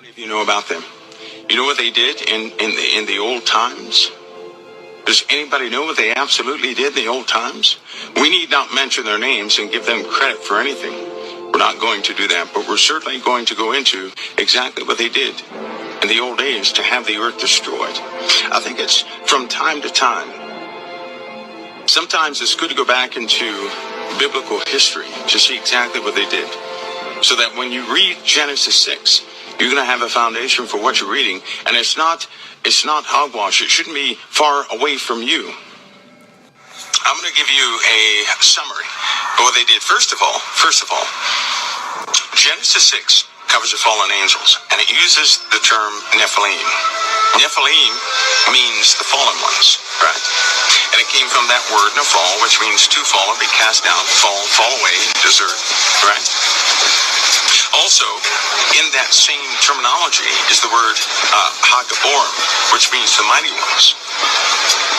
many of you know about them? You know what they did in the old times? Does anybody know what they absolutely did in the old times? We need not mention their names and give them credit for anything. We're not going to do that, but we're certainly going to go into exactly what they did in the old days to have the earth destroyed. I think it's from time to time. Sometimes it's good to go back into biblical history to see exactly what they did, so that when you read Genesis 6, you're going to have a foundation for what you're reading, and it's not hogwash. It shouldn't be far away from you. I'm going to give you a summary of what they did. First of all, Genesis 6 covers the fallen angels, and it uses the term Nephilim. Nephilim means the fallen ones, right? And it came from that word nephal, which means to fall, or be cast down, fall away, desert, right? Also, in that same terminology is the word Hagaborim, which means the mighty ones.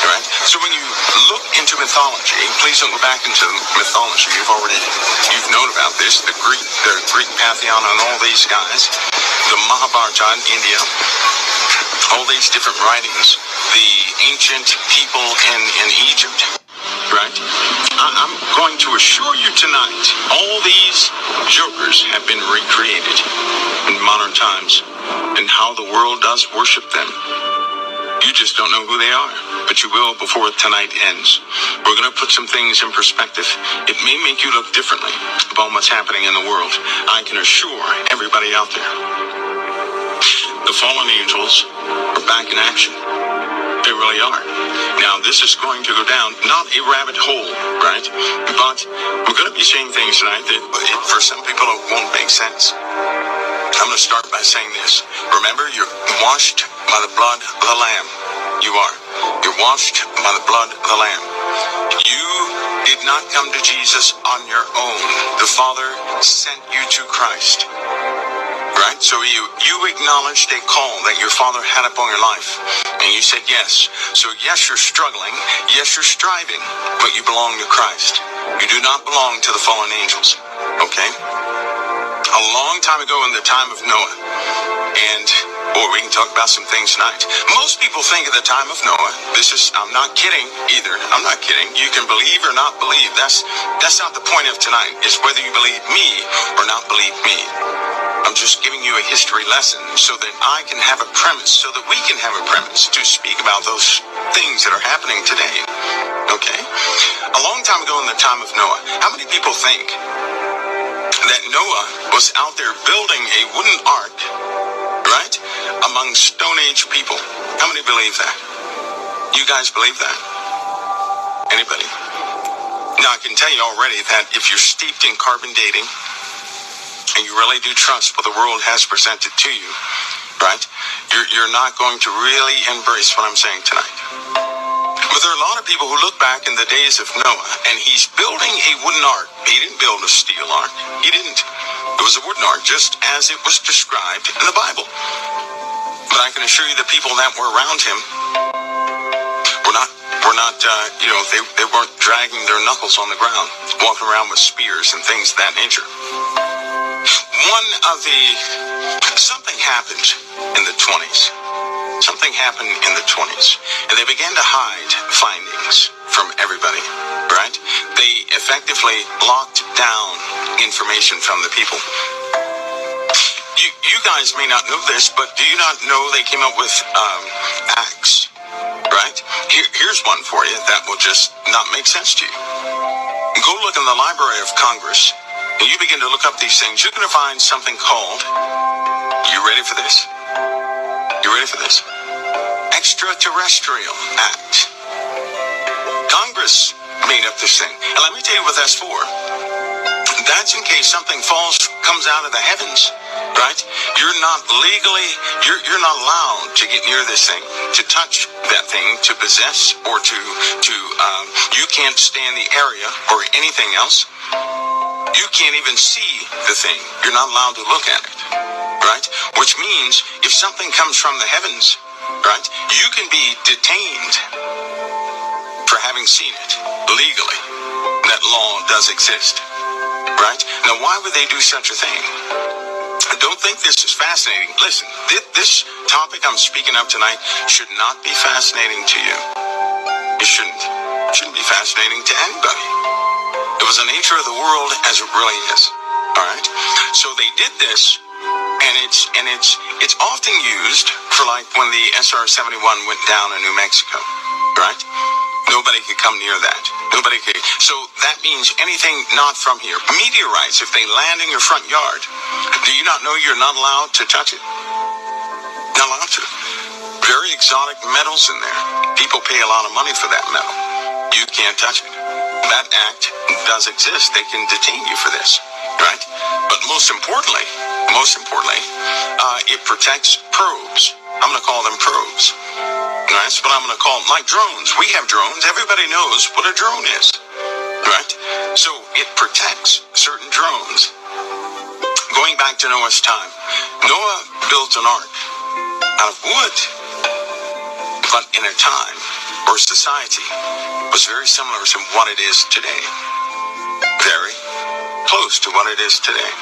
Right? So when you look into mythology, please don't go back into mythology. You've known about this, the Greek pantheon and all these guys, the Mahabharata in India, all these different writings, the ancient people in Egypt. Right? I'm going to assure you tonight, all these jokers have been recreated in modern times, and how the world does worship them. You just don't know who they are, but you will before tonight ends. We're going to put some things in perspective. It may make you look differently about what's happening in the world. I can assure everybody out there, the fallen angels are back in action. They really are. Now, this is going to go down, not a rabbit hole, right? But we're going to be saying things tonight that for some people it won't make sense. I'm going to start by saying this. Remember, you're washed by the blood of the Lamb. You are. You're washed by the blood of the Lamb. You did not come to Jesus on your own. The Father sent you to Christ. Right? So you acknowledged a call that your Father had upon your life, and you said yes. So yes, you're struggling. Yes, you're striving, but you belong to Christ. You do not belong to the fallen angels. Okay? A long time ago in the time of Noah, and we can talk about some things tonight. Most people think of the time of Noah. I'm not kidding either. I'm not kidding. You can believe or not believe. That's not the point of tonight. It's whether you believe me or not believe me. I'm just giving you a history lesson so that I can have a premise, so that we can have a premise to speak about those things that are happening today. Okay? A long time ago in the time of Noah, how many people think that Noah was out there building a wooden ark, right, among Stone Age people? How many believe that? You guys believe that? Anybody? Now, I can tell you already that if you're steeped in carbon dating, and you really do trust what the world has presented to you, right, you're not going to really embrace what I'm saying tonight. But there are a lot of people who look back in the days of Noah, and he's building a wooden ark. He didn't build a steel ark. He didn't. It was a wooden ark, just as it was described in the Bible. But I can assure you the people that were around him were not they weren't dragging their knuckles on the ground, walking around with spears and things of that nature. Something happened in the 20s. Something happened in the 20s, and they began to hide findings from everybody, right? They effectively locked down information from the people. You guys may not know this, but do you not know they came up with acts, right? Here's one for you that will just not make sense to you. Go look in the Library of Congress, and you begin to look up these things. You're going to find something called, you ready for this? You ready for this? Extraterrestrial Act. Congress made up this thing. And let me tell you what that's for. That's in case something comes out of the heavens, right? You're not allowed to get near this thing, to touch that thing, to possess, or you can't stay in the area or anything else. You can't even see the thing. You're not allowed to look at it, right? Which means if something comes from the heavens, right, you can be detained for having seen it legally. That law does exist, right? Now, why would they do such a thing? Don't think this is fascinating. Listen, this topic I'm speaking of tonight should not be fascinating to you. It shouldn't. It shouldn't be fascinating to anybody. It was the nature of the world as it really is. All right? So they did this, and it's often used for like when the SR-71 went down in New Mexico, right? Nobody could come near that. Nobody could. So that means anything not from here. Meteorites, if they land in your front yard, do you not know you're not allowed to touch it? Not allowed to. Very exotic metals in there. People pay a lot of money for that metal. You can't touch it. That act does exist. They can detain you for this, right? But most importantly, it protects probes. I'm going to call them probes. That's what I'm going to call them. Like drones. We have drones. Everybody knows what a drone is, right? So it protects certain drones. Going back to Noah's time, Noah built an ark out of wood, but in a time where society was very similar to what it is today. Very close to what it is today.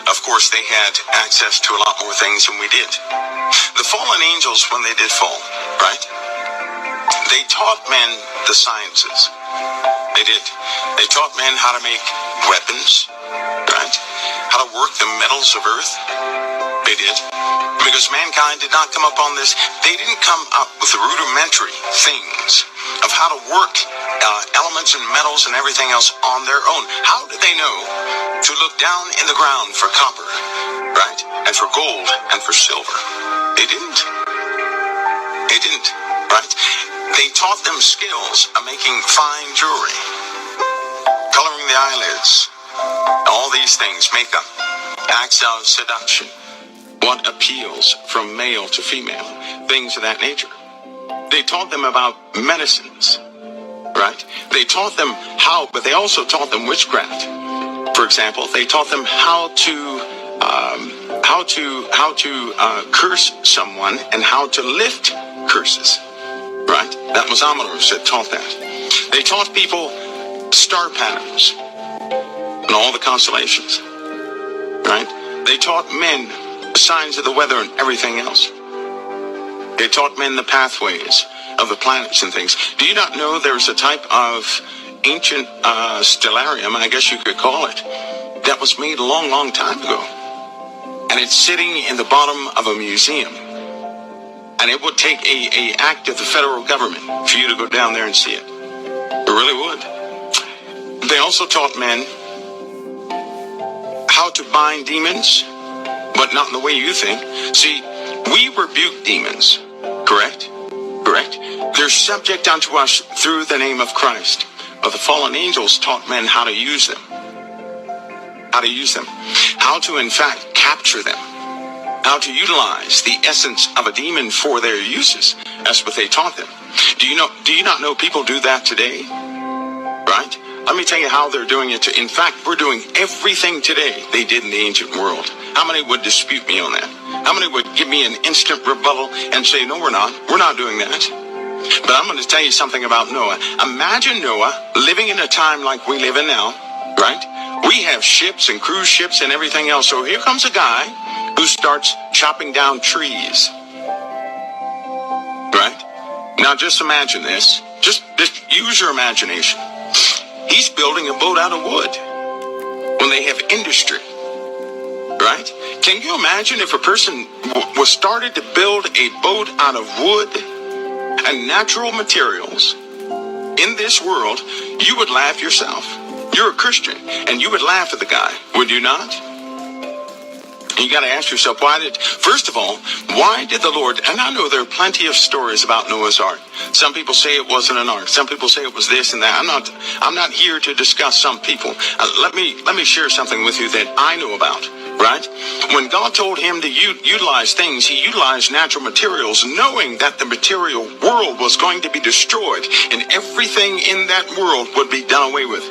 Of course, they had access to a lot more things than we did. The fallen angels, when they did fall, right? They taught men the sciences. They did. They taught men how to make weapons, right? How to work the metals of earth. They did. Because mankind did not come up on this. They didn't come up with the rudimentary things of how to work elements and metals and everything else on their own. How did they know to look down in the ground for copper, right? And for gold and for silver? They didn't. They didn't, right? They taught them skills of making fine jewelry, coloring the eyelids, all these things, makeup, acts of seduction, what appeals from male to female, things of that nature. They taught them about medicines, right? They taught them how, but they also taught them witchcraft. For example, they taught them how to curse someone and how to lift curses, right? That was Amoros that taught that. They taught people star patterns and all the constellations, right? They taught men the signs of the weather and everything else. They taught men the pathways of the planets and things. Do you not know there's a type of ancient stellarium, I guess you could call it, that was made a long, long time ago? And it's sitting in the bottom of a museum. And it would take a act of the federal government for you to go down there and see it. It really would. They also taught men how to bind demons, but not in the way you think. See, we rebuke demons, correct? Correct? They're subject unto us through the name of Christ. But the fallen angels taught men how to use them. How to use them. How to, in fact, capture them. How to utilize the essence of a demon for their uses. That's what they taught them. Do you not know people do that today? Right? Let me tell you how they're doing it. In fact, we're doing everything today they did in the ancient world. How many would dispute me on that? How many would give me an instant rebuttal and say, no, we're not. We're not doing that. But I'm going to tell you something about Noah. Imagine Noah living in a time like we live in now, right? We have ships and cruise ships and everything else. So here comes a guy who starts chopping down trees, right? Now just imagine this. Just use your imagination. He's building a boat out of wood when they have industry, right? Can you imagine if a person was started to build a boat out of wood and natural materials in this world? You would laugh yourself. You're a Christian, and you would laugh at the guy, would you not? You got to ask yourself, first of all, why did the Lord, and I know there are plenty of stories about Noah's Ark. Some people say it wasn't an ark. Some people say it was this and that. I'm not here to discuss some people. Let me share something with you that I know about, right? When God told him to utilize things, he utilized natural materials, knowing that the material world was going to be destroyed and everything in that world would be done away with.